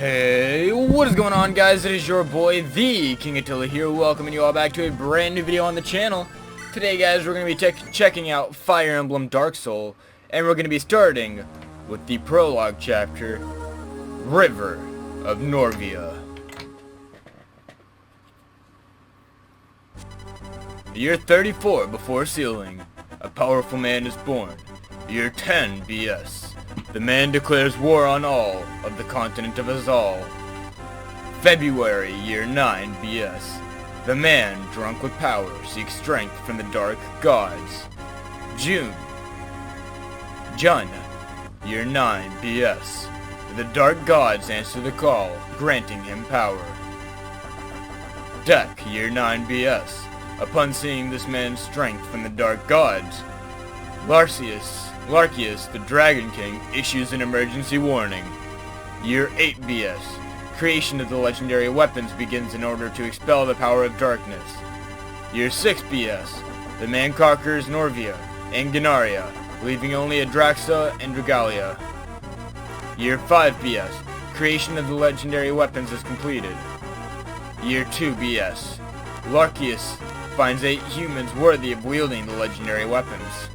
Hey, what is going on, guys? It is your boy, the King Attila here, welcoming you all back to a brand new video on the channel. Today, guys, we're going to be checking out Fire Emblem Dark Soul, and we're going to be starting with the prologue chapter, River of Norvia. Year 34 before sealing, a powerful man is born. Year 10 BS. The man declares war on all of the continent of Azal. February, year 9 BS. The man, drunk with power, seeks strength from the dark gods. June. Jun, year 9 BS. The dark gods answer the call, granting him power. Deck, year 9 BS. Upon seeing this man's strength from the dark gods, Larkius, the Dragon King, issues an emergency warning. Year 8 BS. Creation of the legendary weapons begins in order to expel the power of darkness. Year 6 BS. The man conquers Norvia and Ganaria, leaving only Adraxa and Dragalia. Year 5 BS. Creation of the legendary weapons is completed. Year 2 BS. Larkius finds 8 humans worthy of wielding the legendary weapons.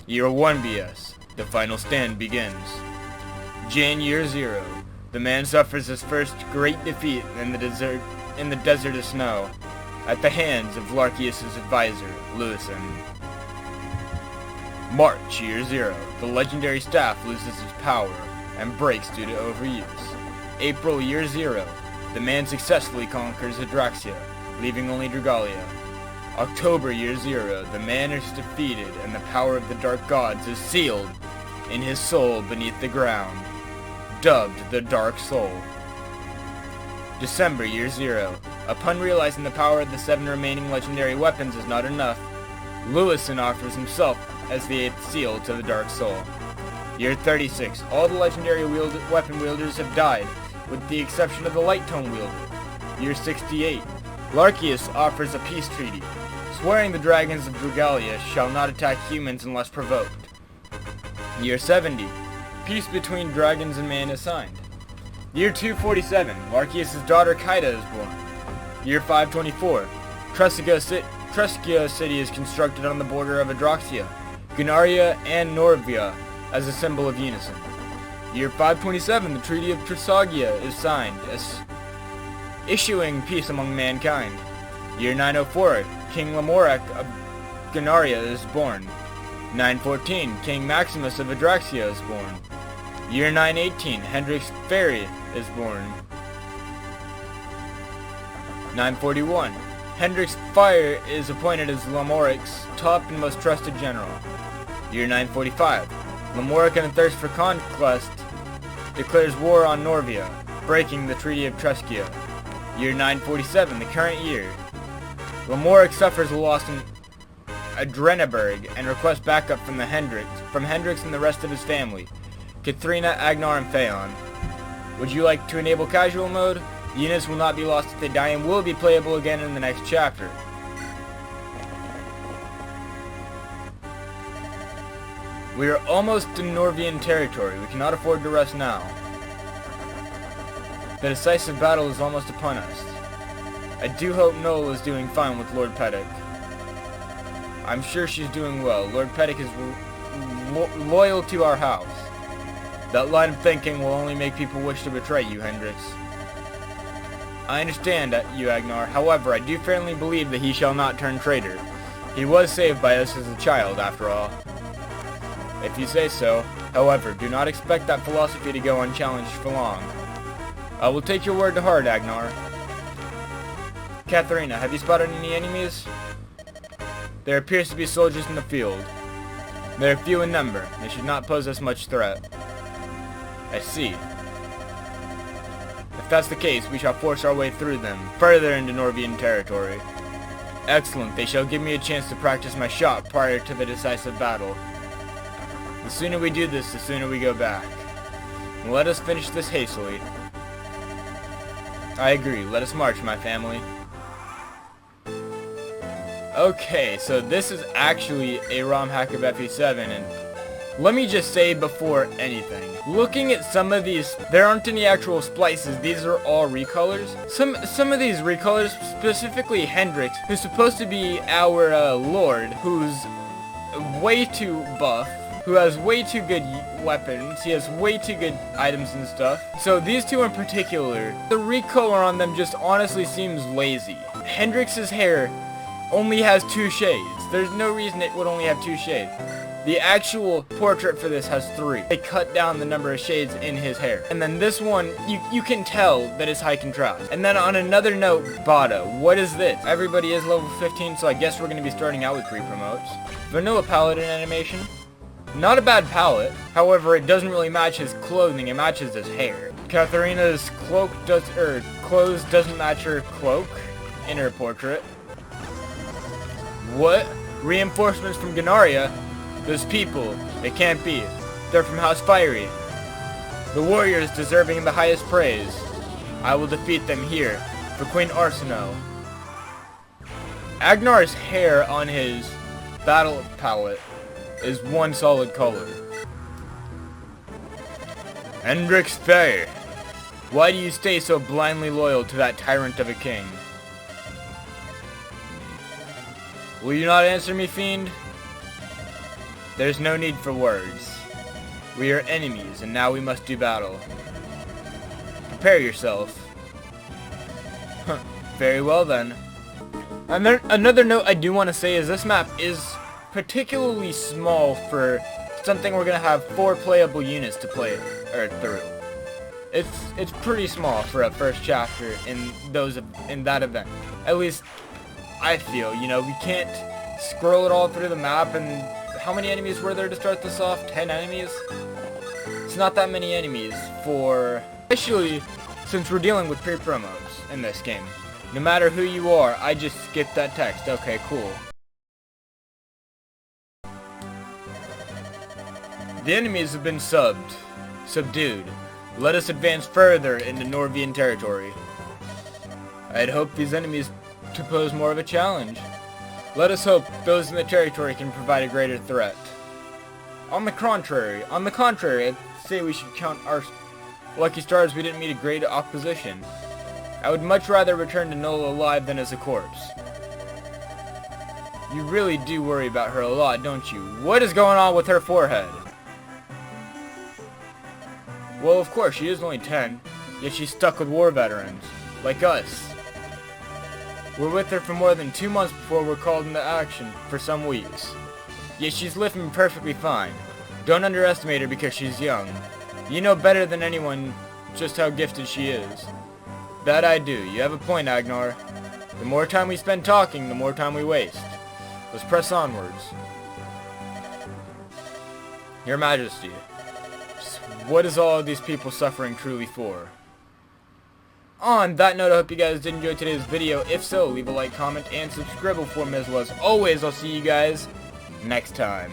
Year 1 BS. The final stand begins. Jan Year 0. The man suffers his first great defeat in the desert of snow, at the hands of Larkius' advisor, Lewison. March Year 0. The legendary staff loses its power and breaks due to overuse. April Year 0. The man successfully conquers Adraxia, leaving only Dragalia. October Year 0, the man is defeated and the power of the dark gods is sealed in his soul beneath the ground, dubbed the Dark Soul. December Year 0, upon realizing the power of the 7 remaining legendary weapons is not enough, Lewison offers himself as the 8th seal to the Dark Soul. Year 36, all the legendary weapon wielders have died, with the exception of the Light Tone wielder. Year 68, Larkius offers a peace treaty, swearing the dragons of Dragalia shall not attack humans unless provoked. Year 70. Peace between dragons and man is signed. Year 247. Larkius' daughter Kaida is born. Year 524. Truskia City is constructed on the border of Adraxia, Ganaria, and Norvia as a symbol of unison. Year 527. The Treaty of Trisagia is signed, issuing peace among mankind. Year 904, King Lamorak of Ganaria is born. 914, King Maximus of Adraxia is born. Year 918, Hendrix Ferry is born. 941, Hendrix Fire is appointed as Lamoric's top and most trusted general. Year 945, Lamoric in a thirst for conquest declares war on Norvia, breaking the Treaty of Truskia. Year 947, the current year. Lamoric suffers a loss in Adrenaburg and requests backup from Hendrix and the rest of his family, Katharina, Agnar, and Phaon. Would you like to enable casual mode? The units will not be lost if they die and will be playable again in the next chapter. We are almost in Norvian territory. We cannot afford to rest now. The decisive battle is almost upon us. I do hope Noel is doing fine with Lord Petit. I'm sure she's doing well. Lord Petit is loyal to our house. That line of thinking will only make people wish to betray you, Hendrix. I understand you, Agnar. However, I do firmly believe that he shall not turn traitor. He was saved by us as a child, after all. If you say so. However, do not expect that philosophy to go unchallenged for long. I will take your word to heart, Agnar. Katharina, have you spotted any enemies? There appears to be soldiers in the field. They are few in number. They should not pose us much threat. I see. If that's the case, we shall force our way through them, further into Norvian territory. Excellent. They shall give me a chance to practice my shot prior to the decisive battle. The sooner we do this, the sooner we go back. And let us finish this hastily. I agree. Let us march, my family. Okay, so this is actually a ROM hack of FE7, and Let me just say before anything, looking at some of these, there aren't any actual splices, these are all recolors. Some of these recolors, specifically Hendrix, who's supposed to be our lord, who's way too buff, who has way too good weapons, he has way too good items and stuff. So these two in particular, the recolor on them just honestly seems lazy. Hendrix's hair only has 2 shades. There's no reason it would only have 2 shades. The actual portrait for this has 3. They cut down the number of shades in his hair. And then this one, you can tell that it's high contrast. And then on another note, Bada. What is this? Everybody is level 15, so I guess we're going to be starting out with pre-promotes. Vanilla Paladin animation. Not a bad palette. However, it doesn't really match his clothing, it matches his hair. Katharina's clothes doesn't match her cloak in her portrait. What? Reinforcements from Gannaria? Those people, they can't be. They're from House Fiery. The warriors deserving the highest praise. I will defeat them here, for Queen Arsinoe. Agnar's hair on his battle palette is one solid color. Hendrix Faye, why do you stay so blindly loyal to that tyrant of a king? Will you not answer me, fiend? There's no need for words. We are enemies, and now we must do battle. Prepare yourself. Very well then. Another note I do want to say is this map is particularly small for something we're gonna have 4 playable units to play through. It's pretty small for a first chapter in that event. At least I feel, you know, we can't scroll it all through the map. And how many enemies were there to start this off? 10 enemies? It's not that many enemies for, especially since we're dealing with pre-promos in this game. No matter who you are, I just skipped that text. Okay, cool. The enemies have been subdued. Let us advance further into Norvian territory. I'd hope these enemies to pose more of a challenge. Let us hope those in the territory can provide a greater threat. On the contrary, I'd say we should count our lucky stars we didn't meet a great opposition. I would much rather return to Nola alive than as a corpse. You really do worry about her a lot, don't you? What is going on with her forehead? Well, of course, she is only 10, yet she's stuck with war veterans, like us. We're with her for more than 2 months before we're called into action for some weeks. Yet she's living perfectly fine. Don't underestimate her because she's young. You know better than anyone just how gifted she is. That I do. You have a point, Agnar. The more time we spend talking, the more time we waste. Let's press onwards. Your Majesty, what is all of these people suffering truly for? On that note, I hope you guys did enjoy today's video. If so, leave a like, comment, and subscribe for me as well. As always, I'll see you guys next time.